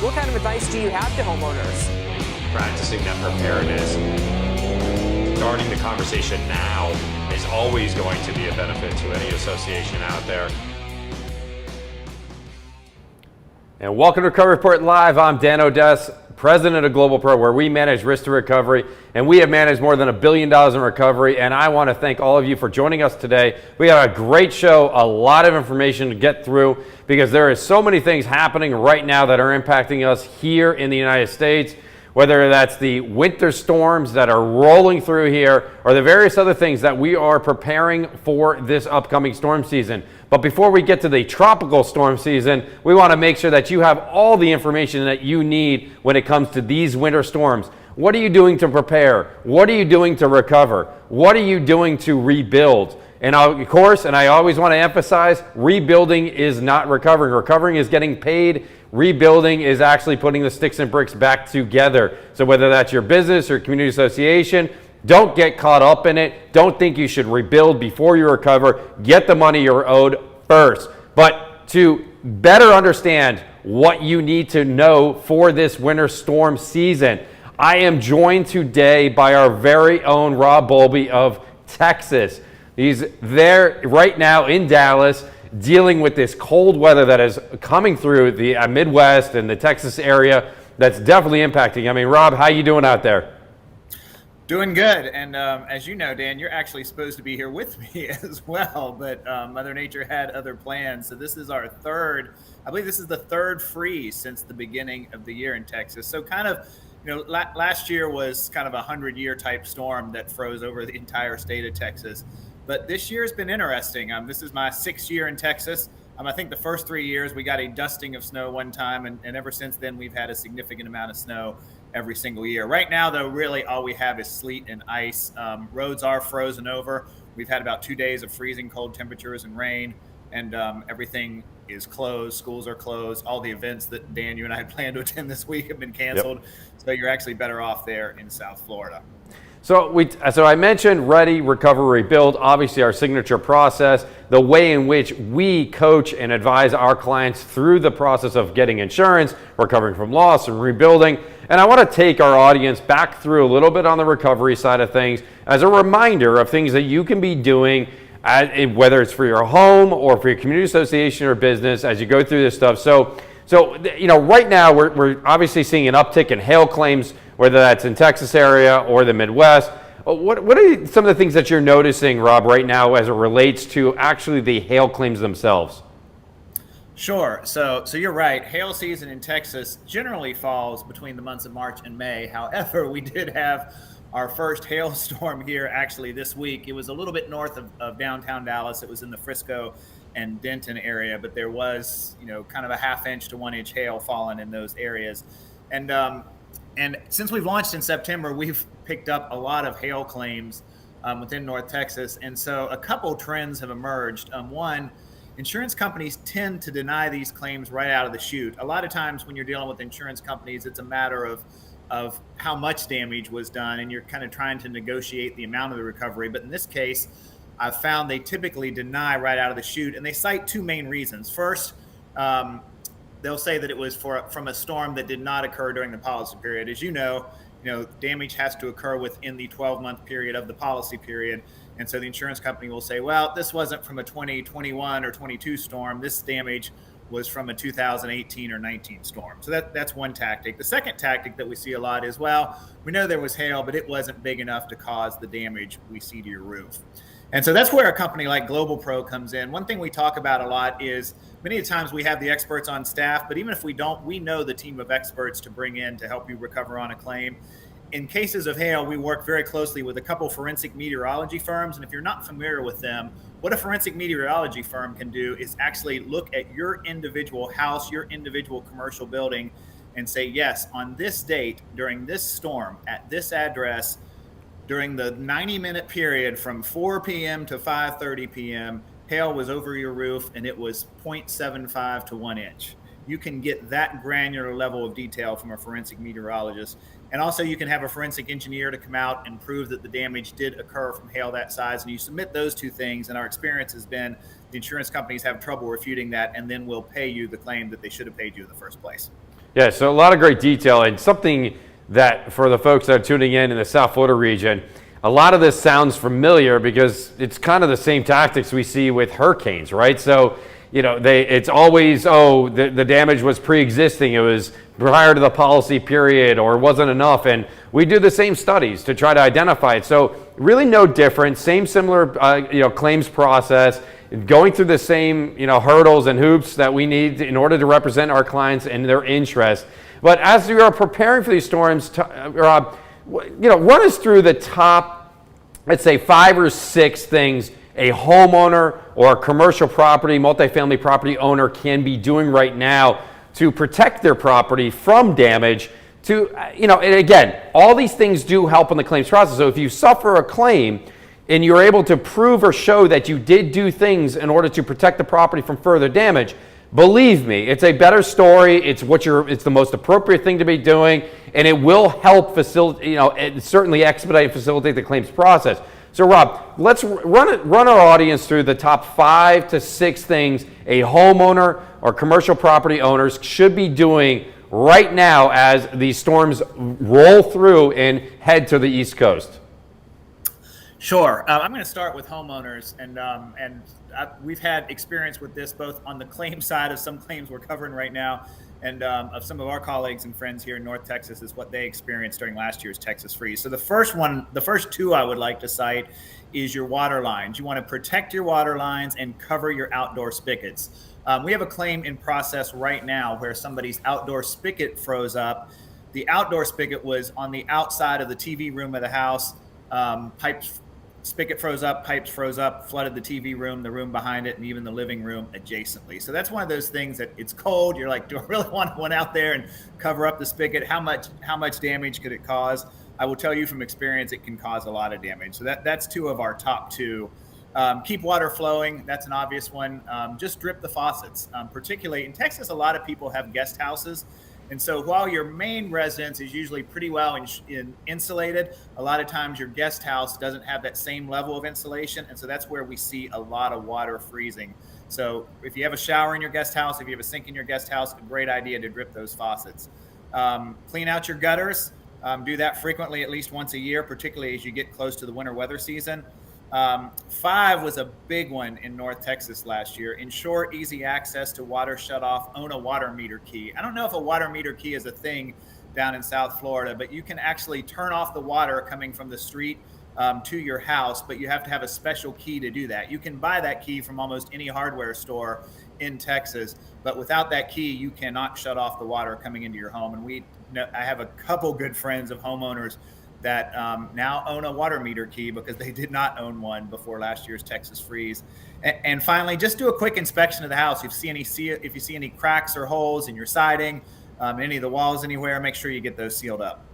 What kind of advice do you have to homeowners? Practicing that preparedness. Starting the conversation now is always going to be a benefit to any association out there. And welcome to Recovery Report Live. I'm Dan Odess, president of GlobalPro, where we manage risk to recovery, and we have managed more than $1 billion in recovery. And I want to thank all of you for joining us today. We got a great show, a lot of information to get through, because there is so many things happening right now that are impacting us here in the United States, whether that's the winter storms that are rolling through here or the various other things that we are preparing for this upcoming storm season. But before we get to the tropical storm season, we want to make sure that you have all the information that you need when it comes to these winter storms. What are you doing to prepare? What are you doing to recover? What are you doing to rebuild? And of course, and I always want to emphasize, rebuilding is not recovering. Recovering is getting paid. Rebuilding is actually putting the sticks and bricks back together. So whether that's your business or community association, don't get caught up in it. Don't think you should rebuild before you recover. Get the money you're owed first. But to better understand what you need to know for this winter storm season, I am joined today by our very own Rob Bowlby of Texas. He's there right now in Dallas dealing with this cold weather that is coming through the Midwest and the Texas area that's definitely impacting. I mean, Rob, how you doing out there? Doing good. And as you know, Dan, you're actually supposed to be here with me as well, but Mother Nature had other plans. So this is our third, I believe this is the third freeze since the beginning of the year in Texas. So kind of, you know, last year was kind of a 100-year type storm that froze over the entire state of Texas. But this year has been interesting. This is my 6th year in Texas. I think the first 3 years we got a dusting of snow one time, and ever since then we've had a significant amount of snow every single year. Right now, though, really all we have is sleet and ice. Roads are frozen over. We've had about 2 days of freezing cold temperatures and rain, and everything is closed. Schools are closed. All the events that Dan, you and I had planned to attend this week have been canceled. Yep. So you're actually better off there in South Florida. So I mentioned Ready, Recover, Rebuild, obviously our signature process, the way in which we coach and advise our clients through the process of getting insurance, recovering from loss, and rebuilding. And I want to take our audience back through a little bit on the recovery side of things as a reminder of things that you can be doing, whether it's for your home or for your community association or business as you go through this stuff. So you know, right now we're obviously seeing an uptick in hail claims, whether that's in Texas area or the Midwest. What are some of the things that you're noticing, Rob, right now as it relates to actually the hail claims themselves? Sure. So you're right. Hail season in Texas generally falls between the months of March and May. However, we did have our first hailstorm here actually this week. It was a little bit north of downtown Dallas. It was in the Frisco and Denton area, but there was, you know, kind of a 1/2 inch to 1 inch hail falling in those areas. And since we've launched in September, we've picked up a lot of hail claims within North Texas. And so a couple trends have emerged. One, insurance companies tend to deny these claims right out of the chute. A lot of times when you're dealing with insurance companies, it's a matter of how much damage was done, and you're kind of trying to negotiate the amount of the recovery. But in this case, I've found they typically deny right out of the chute, and they cite two main reasons. First, they'll say that it was from a storm that did not occur during the policy period. As you know, damage has to occur within the 12-month period of the policy period. And so the insurance company will say, well, this wasn't from a 2021 or 22 storm. This damage was from a 2018 or 19 storm. So that's one tactic. The second tactic that we see a lot is, well, we know there was hail, but it wasn't big enough to cause the damage we see to your roof. And so that's where a company like GlobalPro comes in. One thing we talk about a lot is many times we have the experts on staff, but even if we don't, we know the team of experts to bring in to help you recover on a claim. In cases of hail, we work very closely with a couple forensic meteorology firms. And if you're not familiar with them, what a forensic meteorology firm can do is actually look at your individual house, your individual commercial building, and say, yes, on this date, during this storm, at this address, during the 90-minute period from 4 p.m. to 5:30 p.m., hail was over your roof and it was 0.75 to 1 inch. You can get that granular level of detail from a forensic meteorologist. And also you can have a forensic engineer to come out and prove that the damage did occur from hail that size. And you submit those two things, and our experience has been the insurance companies have trouble refuting that, and then will pay you the claim that they should have paid you in the first place. Yeah, so a lot of great detail, and something that for the folks that are tuning in the South Florida region, a lot of this sounds familiar because it's kind of the same tactics we see with hurricanes, right? So, it's always, the damage was pre-existing, it was prior to the policy period, or wasn't enough, and we do the same studies to try to identify it. So really no different, similar claims process, going through the same hurdles and hoops that we need in order to represent our clients and their interests. But as we are preparing for these storms, Rob, run us through the top, let's say 5 or 6 things a homeowner or a commercial property, multifamily property owner can be doing right now to protect their property from damage. And again, all these things do help in the claims process. So if you suffer a claim and you're able to prove or show that you did do things in order to protect the property from further damage, believe me, it's a better story. It's the most appropriate thing to be doing, and it will help facilitate, certainly expedite and facilitate the claims process. So Rob, let's run our audience through the top 5 to 6 things a homeowner or commercial property owners should be doing right now as these storms roll through and head to the East Coast. Sure. I'm going to start with homeowners, and we've had experience with this both on the claim side of some claims we're covering right now, and of some of our colleagues and friends here in North Texas is what they experienced during last year's Texas freeze. So the first 2 I would like to cite is your water lines. You want to protect your water lines and cover your outdoor spigots. We have a claim in process right now where somebody's outdoor spigot froze up. The outdoor spigot was on the outside of the TV room of the house. Spigot froze up, pipes froze up, flooded the TV room, the room behind it, and even the living room adjacently. So that's one of those things that it's cold. You're like, do I really want one out there and cover up the spigot? How much damage could it cause? I will tell you from experience, it can cause a lot of damage. So that's 2 of our top 2. Keep water flowing. That's an obvious one. Just drip the faucets. Particularly in Texas, a lot of people have guest houses. And so while your main residence is usually pretty well insulated, a lot of times your guest house doesn't have that same level of insulation. And so that's where we see a lot of water freezing. So if you have a shower in your guest house, if you have a sink in your guest house, a great idea to drip those faucets. Clean out your gutters. Do that frequently, at least once a year, particularly as you get close to the winter weather season. 5 was a big one in North Texas last year. Ensure easy access to water shutoff. Own a water meter key. I don't know if a water meter key is a thing down in South Florida, but you can actually turn off the water coming from the street to your house, but you have to have a special key to do that. You can buy that key from almost any hardware store in Texas, but without that key, you cannot shut off the water coming into your home. And I have a couple good friends of homeowners that now own a water meter key because they did not own one before last year's Texas freeze. And finally, just do a quick inspection of the house. If you see any cracks or holes in your siding, any of the walls anywhere, make sure you get those sealed up.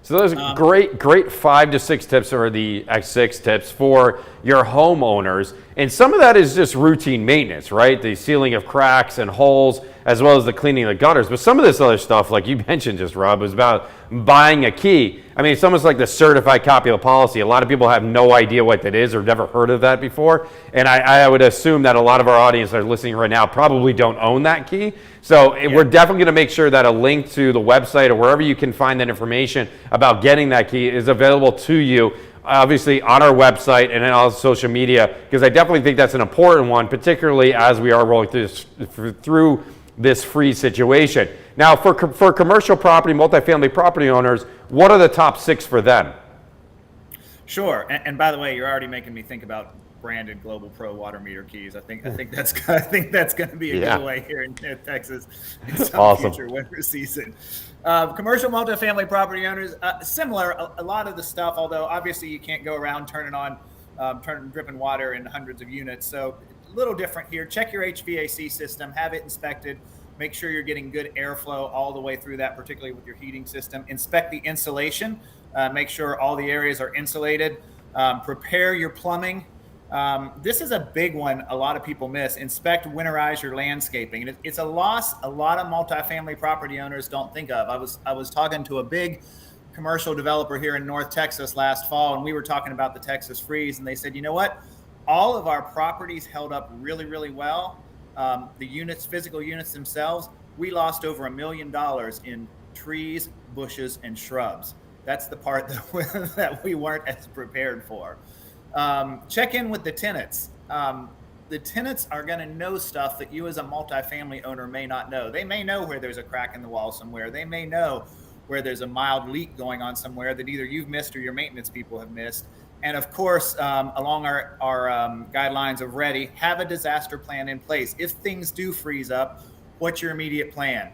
So those are great 5 to 6 tips, or the X6 tips for your homeowners. And some of that is just routine maintenance, right? The sealing of cracks and holes, as well as the cleaning of the gutters. But some of this other stuff, like you mentioned just, Rob, was about buying a key. I mean, it's almost like the certified copy of the policy. A lot of people have no idea what that is or never heard of that before. And I would assume that a lot of our audience that are listening right now probably don't own that key. So we're definitely going to make sure that a link to the website or wherever you can find that information about getting that key is available to you, obviously on our website and then on social media, because I definitely think that's an important one, particularly as we are rolling through this freeze situation. Now, for commercial property, multifamily property owners, what are the top 6 for them? Sure. And by the way, you're already making me think about branded GlobalPro water meter keys. I think that's going to be a giveaway here in Texas in some future winter season. Commercial multifamily property owners, similar. A lot of the stuff, although obviously you can't go around dripping water in hundreds of units. So a little different here. Check your HVAC system, have it inspected. Make sure you're getting good airflow all the way through that, particularly with your heating system. Inspect the insulation. Make sure all the areas are insulated. Prepare your plumbing. This is a big one a lot of people miss. Inspect, winterize your landscaping. And it's a loss a lot of multifamily property owners don't think of. I was talking to a big commercial developer here in North Texas last fall, and we were talking about the Texas freeze, and they said, you know what? All of our properties held up really, really well. The units, physical units themselves, we lost over $1 million in trees, bushes, and shrubs. That's the part that we weren't as prepared for. Check in with the tenants. The tenants are going to know stuff that you as a multifamily owner may not know. They may know where there's a crack in the wall somewhere. They may know where there's a mild leak going on somewhere that either you've missed or your maintenance people have missed. And of course, along our guidelines of READY, have a disaster plan in place. If things do freeze up, what's your immediate plan?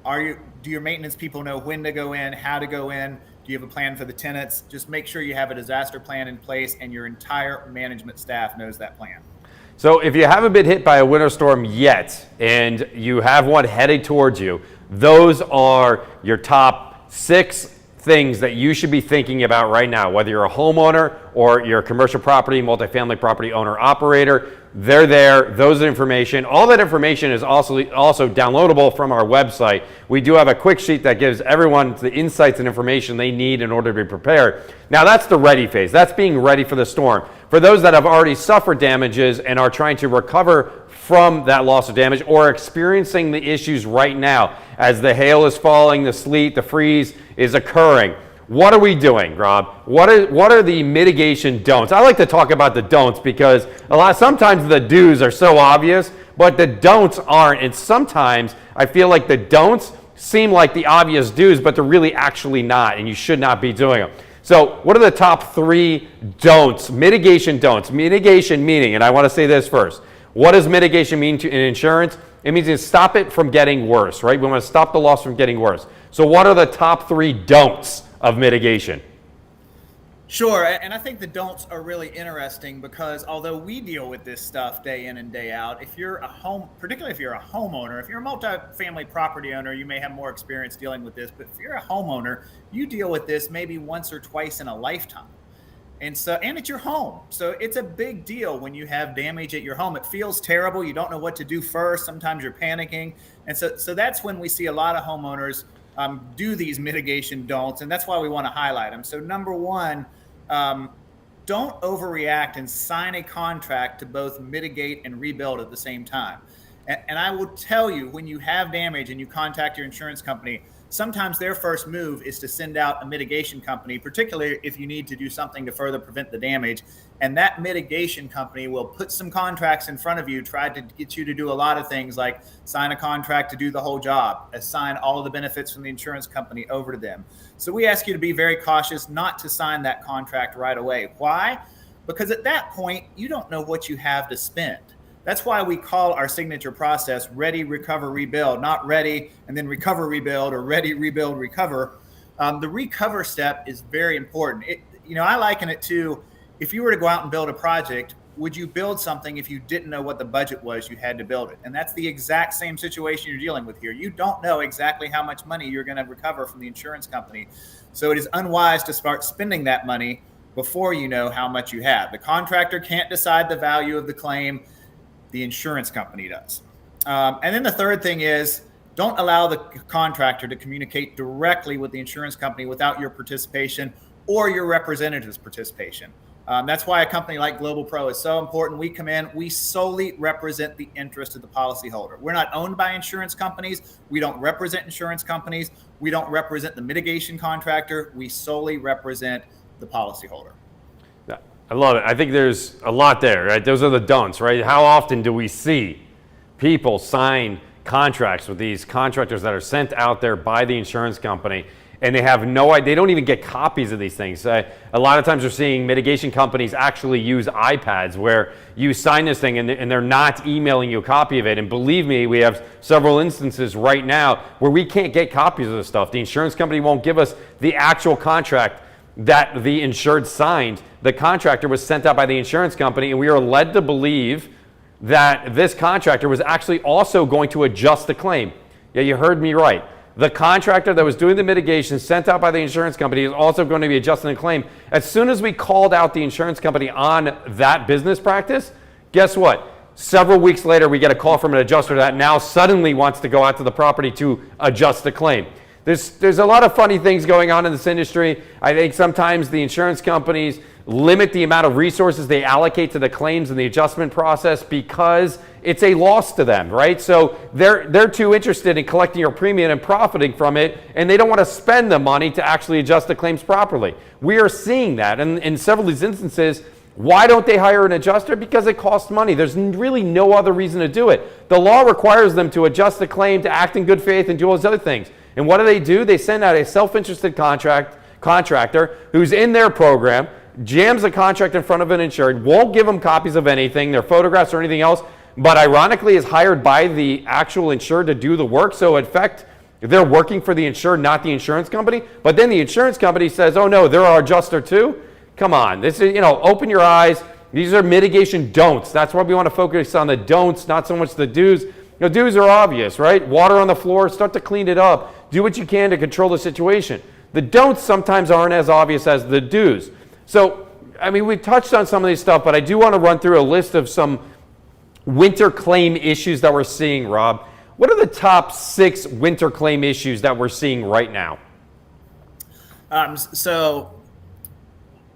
Do your maintenance people know when to go in, how to go in? Do you have a plan for the tenants? Just make sure you have a disaster plan in place and your entire management staff knows that plan. So if you haven't been hit by a winter storm yet and you have one headed towards you, those are your top 6 things that you should be thinking about right now, whether you're a homeowner or you're a commercial property, multifamily property owner operator. They're there. Those are information. All that information is also downloadable from our website. We do have a quick sheet that gives everyone the insights and information they need in order to be prepared. Now that's the ready phase. That's being ready for the storm. For those that have already suffered damages and are trying to recover from that loss of damage or experiencing the issues right now as the hail is falling, the sleet, the freeze is occurring. What are we doing, Rob? What are the mitigation don'ts? I like to talk about the don'ts because sometimes the do's are so obvious, but the don'ts aren't. And sometimes I feel like the don'ts seem like the obvious do's, but they're really actually not, and you should not be doing them. So what are the top 3 don'ts? Mitigation don'ts. Mitigation meaning, and I want to say this first. What does mitigation mean in insurance? It means to stop it from getting worse, right? We want to stop the loss from getting worse. So what are the top 3 don'ts of mitigation? Sure, and I think the don'ts are really interesting because although we deal with this stuff day in and day out, particularly if you're a homeowner, if you're a multifamily property owner, you may have more experience dealing with this, but if you're a homeowner, you deal with this maybe once or twice in a lifetime. And it's your home. So it's a big deal when you have damage at your home. It feels terrible. You don't know what to do first. Sometimes you're panicking. And so that's when we see a lot of homeowners do these mitigation don'ts. And that's why we want to highlight them. So number 1, don't overreact and sign a contract to both mitigate and rebuild at the same time. And I will tell you, when you have damage and you contact your insurance company, sometimes their first move is to send out a mitigation company, particularly if you need to do something to further prevent the damage. And that mitigation company will put some contracts in front of you, try to get you to do a lot of things like sign a contract to do the whole job, assign all of the benefits from the insurance company over to them. So we ask you to be very cautious not to sign that contract right away. Why? Because at that point, you don't know what you have to spend. That's why we call our signature process ready, recover, rebuild, not ready and then recover, rebuild, or ready, rebuild, recover. The recover step is very important. I liken it to if you were to go out and build a project, would you build something if you didn't know what the budget was you had to build it? And that's the exact same situation you're dealing with here. You don't know exactly how much money you're going to recover from the insurance company. So it is unwise to start spending that money before you know how much you have. The contractor can't decide the value of the claim. The insurance company does. And then the third thing is don't allow the contractor to communicate directly with the insurance company without your participation or your representative's participation. That's why a company like GlobalPro is so important. We come in, we solely represent the interest of the policyholder. We're not owned by insurance companies. We don't represent insurance companies. We don't represent the mitigation contractor. We solely represent the policyholder. I love it. I think there's a lot there, right? Those are the don'ts, right? How often do we see people sign contracts with these contractors that are sent out there by the insurance company and they have no idea, they don't even get copies of these things. A lot of times we're seeing mitigation companies actually use iPads where you sign this thing and they're not emailing you a copy of it. And believe me, we have several instances right now where we can't get copies of this stuff. The insurance company won't give us the actual contract that the insured signed. The contractor was sent out by the insurance company, and we are led to believe that this contractor was actually also going to adjust the claim. Yeah, you heard me right. The contractor that was doing the mitigation sent out by the insurance company is also going to be adjusting the claim. As soon as we called out the insurance company on that business practice, guess what? Several weeks later, we get a call from an adjuster that now suddenly wants to go out to the property to adjust the claim. There's a lot of funny things going on in this industry. I think sometimes the insurance companies limit the amount of resources they allocate to the claims and the adjustment process because it's a loss to them, right? So they're too interested in collecting your premium and profiting from it, and they don't want to spend the money to actually adjust the claims properly. We are seeing that, and in several of these instances, why don't they hire an adjuster? Because it costs money. There's really no other reason to do it. The law requires them to adjust the claim, to act in good faith, and do all those other things. And what do? They send out a self-interested contractor who's in their program, jams a contract in front of an insured, won't give them copies of anything, their photographs or anything else, but ironically is hired by the actual insured to do the work. So in fact, they're working for the insured, not the insurance company. But then the insurance company says, oh no, they're our adjuster too? Come on, this is, open your eyes. These are mitigation don'ts. That's why we want to focus on the don'ts, not so much the do's. Do's are obvious, right? Water on the floor, start to clean it up. Do what you can to control the situation. The don'ts sometimes aren't as obvious as the do's. So, we've touched on some of these stuff, but I do want to run through a list of some winter claim issues that we're seeing, Rob. What are the top 6 winter claim issues that we're seeing right now? So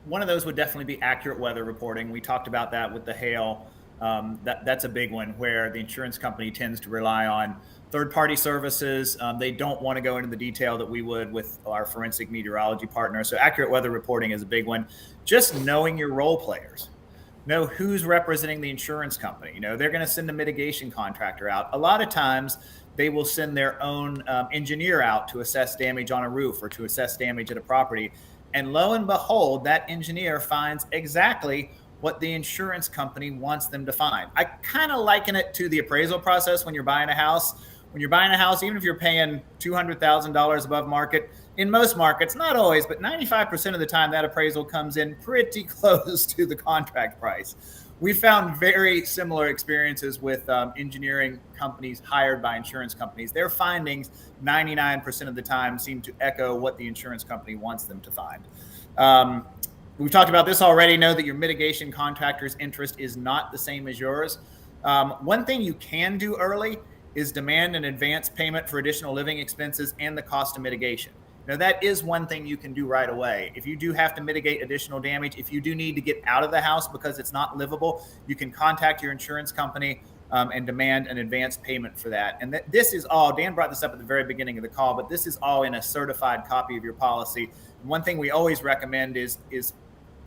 one of those would definitely be accurate weather reporting. We talked about that with the hail. That's a big one where the insurance company tends to rely on third-party services. They don't want to go into the detail that we would with our forensic meteorology partner. So accurate weather reporting is a big one. Just knowing your role players. Know who's representing the insurance company. They're going to send a mitigation contractor out. A lot of times they will send their own engineer out to assess damage on a roof or to assess damage at a property. And lo and behold, that engineer finds exactly what the insurance company wants them to find. I kind of liken it to the appraisal process when you're buying a house. When you're buying a house, even if you're paying $200,000 above market, in most markets, not always, but 95% of the time, that appraisal comes in pretty close to the contract price. We found very similar experiences with engineering companies hired by insurance companies. Their findings, 99% of the time, seem to echo what the insurance company wants them to find. We've talked about this already. Know that your mitigation contractor's interest is not the same as yours. One thing you can do early is demand an advance payment for additional living expenses and the cost of mitigation. Now, that is one thing you can do right away. If you do have to mitigate additional damage, if you do need to get out of the house because it's not livable, you can contact your insurance company and demand an advance payment for that. And this is all, Dan brought this up at the very beginning of the call, but this is all in a certified copy of your policy. And one thing we always recommend is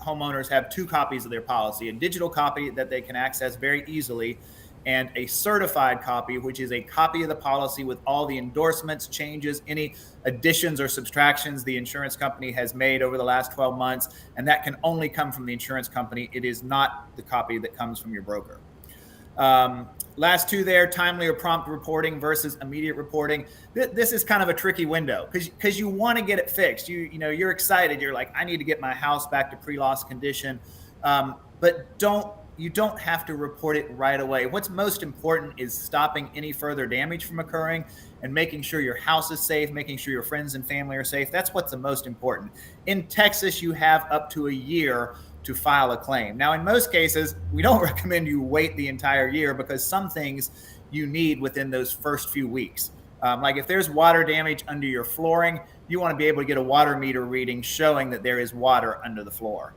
homeowners have 2 copies of their policy, a digital copy that they can access very easily, and a certified copy, which is a copy of the policy with all the endorsements, changes, any additions or subtractions the insurance company has made over the last 12 months. And that can only come from the insurance company. It is not the copy that comes from your broker. Last 2 there, timely or prompt reporting versus immediate reporting. This is kind of a tricky window because you want to get it fixed. You're excited. You're like, I need to get my house back to pre-loss condition. But you don't have to report it right away. What's most important is stopping any further damage from occurring and making sure your house is safe, making sure your friends and family are safe. That's what's the most important. In Texas, you have up to a year to file a claim. Now, in most cases, we don't recommend you wait the entire year because some things you need within those first few weeks. Like if there's water damage under your flooring, you want to be able to get a water meter reading showing that there is water under the floor.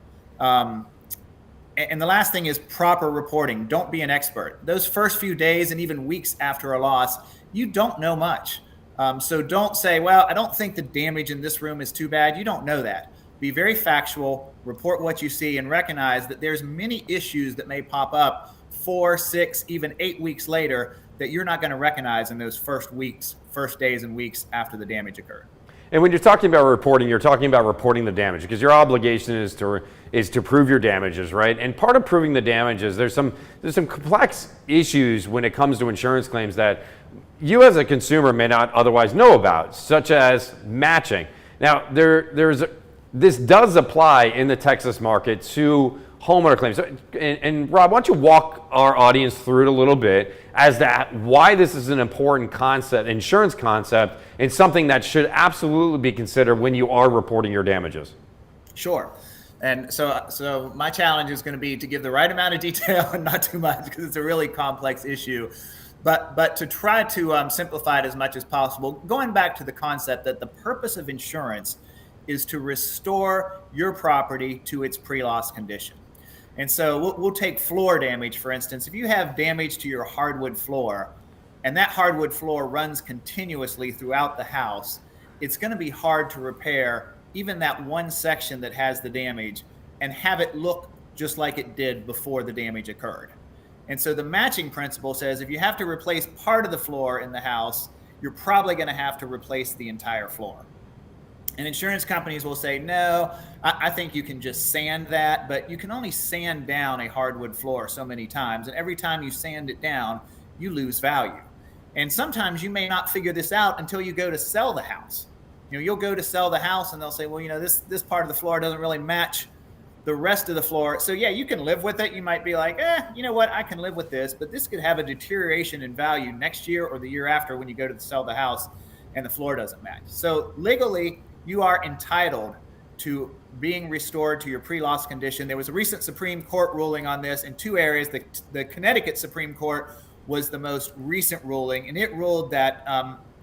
And the last thing is proper reporting. Don't be an expert. Those first few days and even weeks after a loss, you don't know much. So don't say, well, I don't think the damage in this room is too bad. You don't know that. Be very factual, report what you see, and recognize that there's many issues that may pop up 4, 6, even 8 weeks later that you're not going to recognize in those first days and weeks after the damage occurred. And when you're talking about reporting, you're talking about reporting the damage because your obligation is to prove your damages, right? And part of proving the damages, there's some complex issues when it comes to insurance claims that you as a consumer may not otherwise know about, such as matching. Now, this does apply in the Texas market to homeowner claims. And Rob, why don't you walk our audience through it a little bit as to why this is an important concept, insurance concept, and something that should absolutely be considered when you are reporting your damages. Sure. And so my challenge is going to be to give the right amount of detail and not too much because it's a really complex issue. But to try to simplify it as much as possible, going back to the concept that the purpose of insurance is to restore your property to its pre-loss condition. And so we'll take floor damage, for instance. If you have damage to your hardwood floor, and that hardwood floor runs continuously throughout the house, it's going to be hard to repair even that one section that has the damage and have it look just like it did before the damage occurred. And so the matching principle says if you have to replace part of the floor in the house, you're probably going to have to replace the entire floor. And insurance companies will say, no, I think you can just sand that, but you can only sand down a hardwood floor so many times. And every time you sand it down, you lose value. And sometimes you may not figure this out until you go to sell the house. You'll go to sell the house and they'll say, well, this part of the floor doesn't really match the rest of the floor. So yeah, you can live with it. You might be like, you know what? I can live with this, but this could have a deterioration in value next year or the year after when you go to sell the house and the floor doesn't match. So legally, you are entitled to being restored to your pre-loss condition. There was a recent Supreme Court ruling on this in two areas. The Connecticut Supreme Court was the most recent ruling, and it ruled that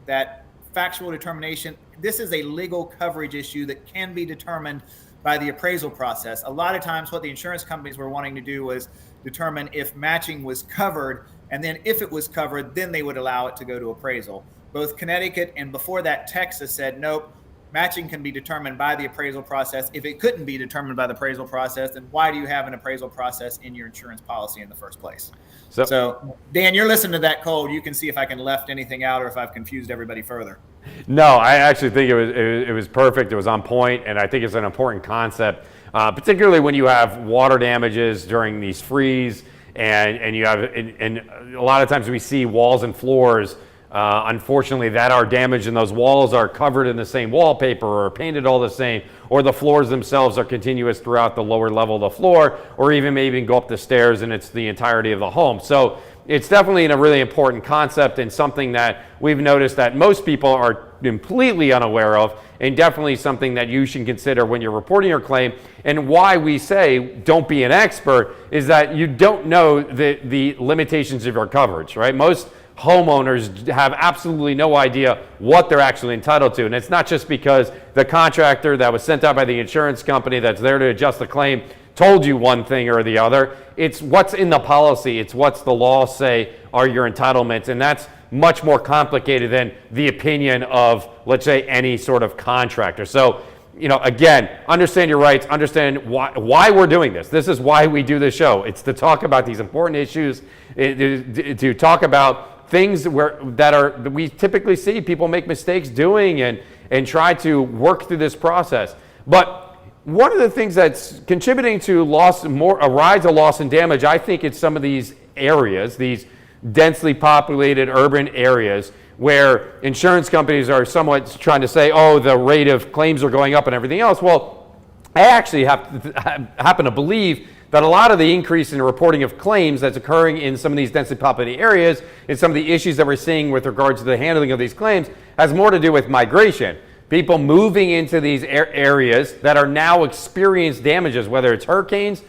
that factual determination, this is a legal coverage issue that can be determined by the appraisal process. A lot of times what the insurance companies were wanting to do was determine if matching was covered, and then if it was covered, then they would allow it to go to appraisal. Both Connecticut and before that Texas said, nope, matching can be determined by the appraisal process. If it couldn't be determined by the appraisal process, then why do you have an appraisal process in your insurance policy in the first place? So Dan, you're listening to that code. You can see if I can left anything out or if I've confused everybody further. No, I actually think it was perfect. It was on point, and I think it's an important concept, particularly when you have water damages during these freeze, and you have, and a lot of times we see walls and floors, unfortunately, that are damaged, and those walls are covered in the same wallpaper or painted all the same, or the floors themselves are continuous throughout the lower level of the floor, or even maybe go up the stairs and it's the entirety of the home. So it's definitely a really important concept and something that we've noticed that most people are completely unaware of, and definitely something that you should consider when you're reporting your claim. And why we say don't be an expert is that you don't know the limitations of your coverage, right? Most homeowners have absolutely no idea what they're actually entitled to. And it's not just because the contractor that was sent out by the insurance company that's there to adjust the claim told you one thing or the other. It's what's in the policy. It's what's the law say are your entitlements. And that's much more complicated than the opinion of, let's say, any sort of contractor. So, again, understand your rights, understand why we're doing this. This is why we do this show. It's to talk about these important issues, to talk about things that we typically see people make mistakes doing and try to work through this process. But one of the things that's contributing to a rise of loss and damage, I think it's some of these areas, these densely populated urban areas where insurance companies are somewhat trying to say, oh, the rate of claims are going up and everything else. Well, I actually happen to believe that a lot of the increase in reporting of claims that's occurring in some of these densely populated areas and some of the issues that we're seeing with regards to the handling of these claims has more to do with migration. People moving into these areas that are now experiencing damages, whether it's hurricanes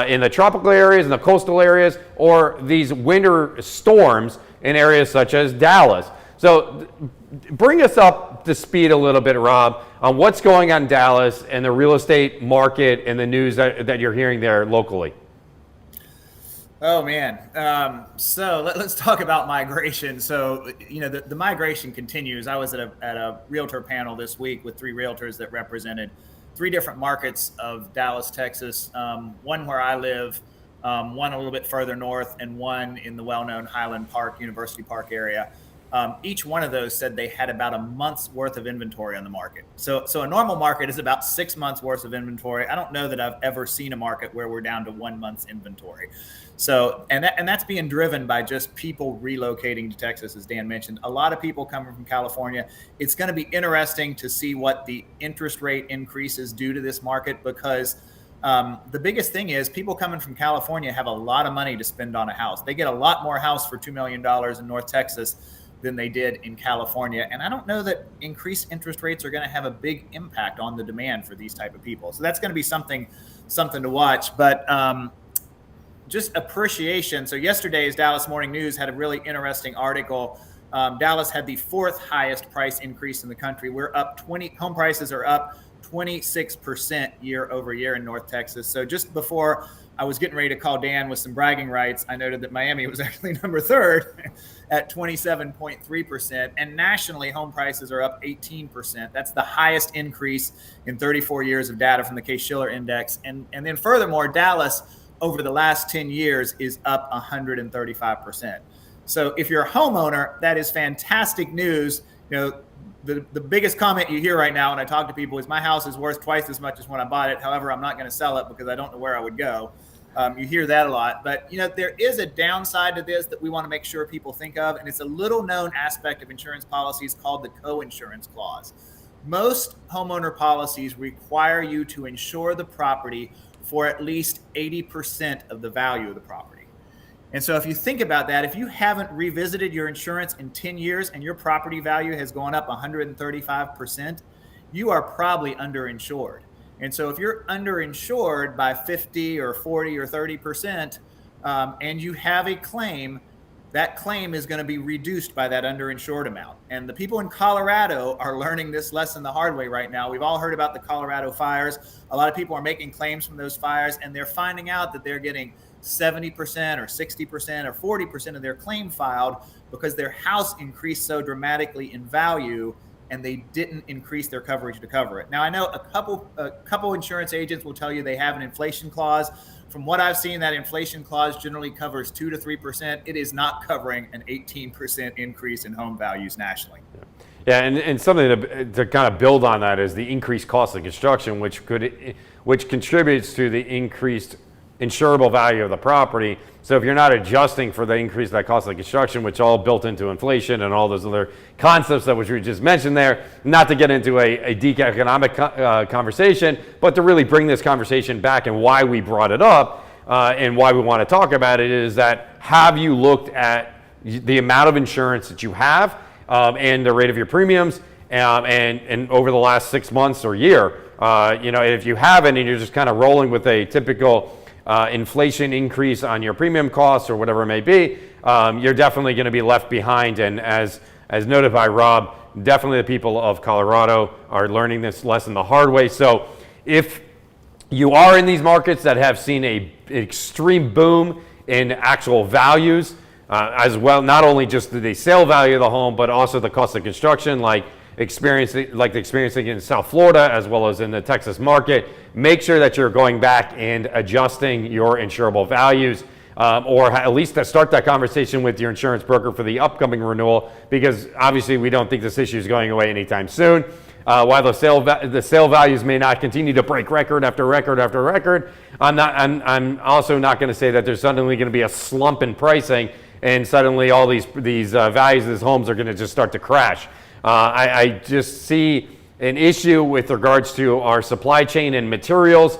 in the tropical areas and the coastal areas, or these winter storms in areas such as Dallas. So bring us up to speed a little bit, Rob, on what's going on in Dallas and the real estate market and the news that you're hearing there locally. Oh, man. So let's talk about migration. So, the migration continues. I was at a realtor panel this week with three realtors that represented three different markets of Dallas, Texas, one where I live, one a little bit further north, and one in the well-known Highland Park, University Park area. Each one of those said they had about a month's worth of inventory on the market. So a normal market is about 6 months worth of inventory. I don't know that I've ever seen a market where we're down to 1 month's inventory. So, and that's being driven by just people relocating to Texas, as Dan mentioned. A lot of people coming from California. It's going to be interesting to see what the interest rate increases do to this market, because the biggest thing is people coming from California have a lot of money to spend on a house. They get a lot more house for $2 million in North Texas than they did in California. And I don't know that increased interest rates are going to have a big impact on the demand for these type of people. So that's going to be something to watch. But just appreciation. So yesterday's Dallas Morning News had a really interesting article. Dallas had the fourth highest price increase in the country. We're up home prices are up 26% year over year in North Texas. So just before I was getting ready to call Dan with some bragging rights, I noted that Miami was actually number 3rd at 27.3%. And nationally, home prices are up 18%. That's the highest increase in 34 years of data from the Case-Shiller Index. And then furthermore, Dallas over the last 10 years is up 135%. So if you're a homeowner, that is fantastic news. You know, the biggest comment you hear right now when I talk to people is my house is worth twice as much as when I bought it. However, I'm not going to sell it because I don't know where I would go. You hear that a lot. But, you know, there is a downside to this that we want to make sure people think of, and it's a little known aspect of insurance policies called the co-insurance clause. Most homeowner policies require you to insure the property for at least 80% of the value of the property. And so if you think about that, if you haven't revisited your insurance in 10 years and your property value has gone up 135%, you are probably underinsured. And so if you're underinsured by 50 or 40 or 30%, and you have a claim, that claim is going to be reduced by that underinsured amount. And the people in Colorado are learning this lesson the hard way right now. We've all heard about the Colorado fires. A lot of people are making claims from those fires, and they're finding out that they're getting 70% or 60% or 40% of their claim filed because their house increased so dramatically in value and they didn't increase their coverage to cover it. Now, I know a couple insurance agents will tell you they have an inflation clause. From what I've seen, that inflation clause generally covers 2 to 3%. It is not covering an 18% increase in home values nationally. Yeah, and something to kind of build on that is the increased cost of construction, which contributes to the increased insurable value of the property. So if you're not adjusting for the increase of that cost of construction, which all built into inflation and all those other concepts that which we just mentioned there, not to get into a deep economic conversation, but to really bring this conversation back and why we brought it up and why we want to talk about it is that have you looked at the amount of insurance that you have and the rate of your premiums and over the last 6 months or year, if you haven't and you're just kind of rolling with a typical inflation increase on your premium costs or whatever it may be, you're definitely going to be left behind. And as noted by Rob, definitely the people of Colorado are learning this lesson the hard way. So if you are in these markets that have seen an extreme boom in actual values, as well, not only just the sale value of the home, but also the cost of construction, like experiencing in South Florida as well as in the Texas market, make sure that you're going back and adjusting your insurable values, or at least to start that conversation with your insurance broker for the upcoming renewal, because obviously we don't think this issue is going away anytime soon. While the sale values may not continue to break record after record after record, I'm also not going to say that there's suddenly going to be a slump in pricing and suddenly all these values of these homes are going to just start to crash. I just see an issue with regards to our supply chain and materials,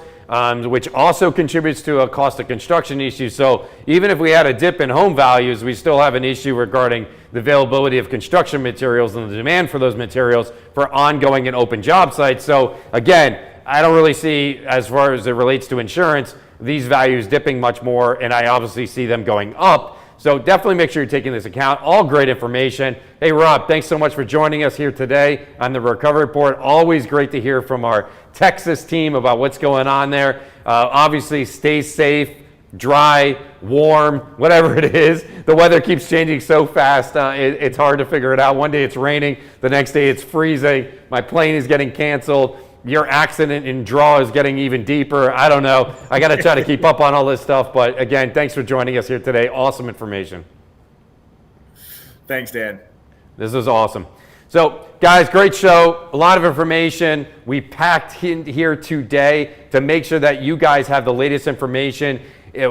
which also contributes to a cost of construction issue. So even if we had a dip in home values, we still have an issue regarding the availability of construction materials and the demand for those materials for ongoing and open job sites. So again, I don't really see, as far as it relates to insurance, these values dipping much more, and I obviously see them going up. So definitely make sure you're taking this account. All great information. Hey, Rob, thanks so much for joining us here today on the Recovery Report. Always great to hear from our Texas team about what's going on there. Obviously, stay safe, dry, warm, whatever it is. The weather keeps changing so fast, it's hard to figure it out. One day it's raining, the next day it's freezing. My plane is getting canceled. Your accident in draw is getting even deeper. I don't know. I got to try to keep up on all this stuff. But again, thanks for joining us here today. Awesome information. Thanks, Dan. This is awesome. So, guys, great show. A lot of information we packed in here today to make sure that you guys have the latest information,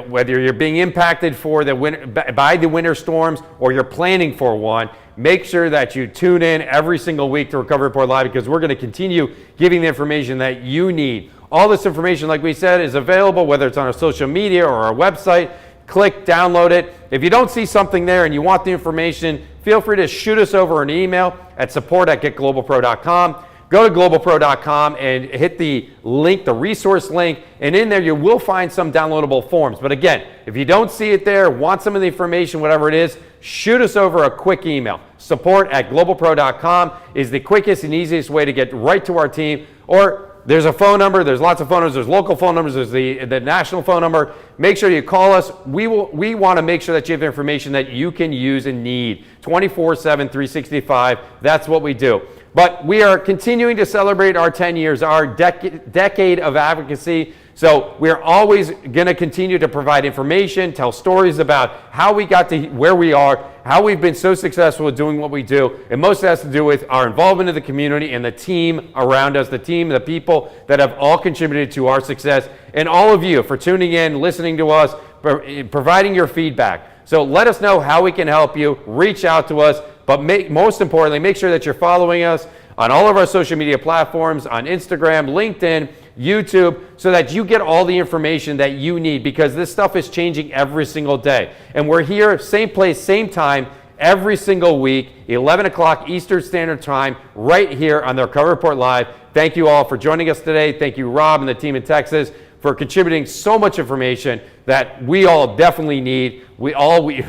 whether you're being impacted by the winter storms or you're planning for one. Make sure that you tune in every single week to Recovery Report Live, because we're going to continue giving the information that you need. All this information, like we said, is available, whether it's on our social media or our website. Click, download it. If you don't see something there and you want the information, feel free to shoot us over an email at support@getglobalpro.com. Go to globalpro.com and hit the link, the resource link, and in there you will find some downloadable forms. But again, if you don't see it there, want some of the information, whatever it is, shoot us over a quick email. Support@globalpro.com is the quickest and easiest way to get right to our team, or there's a phone number. There's lots of phone numbers. There's local phone numbers. There's the national phone number. Make sure you call us. We want to make sure that you have information that you can use and need 24/7, 365. That's what we do. But we are continuing to celebrate our 10 years, our decade of advocacy. So we're always going to continue to provide information, tell stories about how we got to where we are, how we've been so successful at doing what we do. And most has to do with our involvement in the community and the team around us, the people that have all contributed to our success, and all of you for tuning in, listening to us, providing your feedback. So let us know how we can help you. Reach out to us. But most importantly, make sure that you're following us on all of our social media platforms, on Instagram, LinkedIn, YouTube, so that you get all the information that you need, because this stuff is changing every single day. And we're here, same place, same time, every single week, 11 o'clock Eastern Standard Time, right here on the Recovery Report Live. Thank you all for joining us today. Thank you, Rob and the team in Texas, for contributing so much information that we all definitely need. We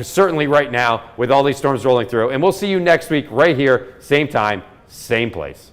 certainly right now with all these storms rolling through. And we'll see you next week right here, same time, same place.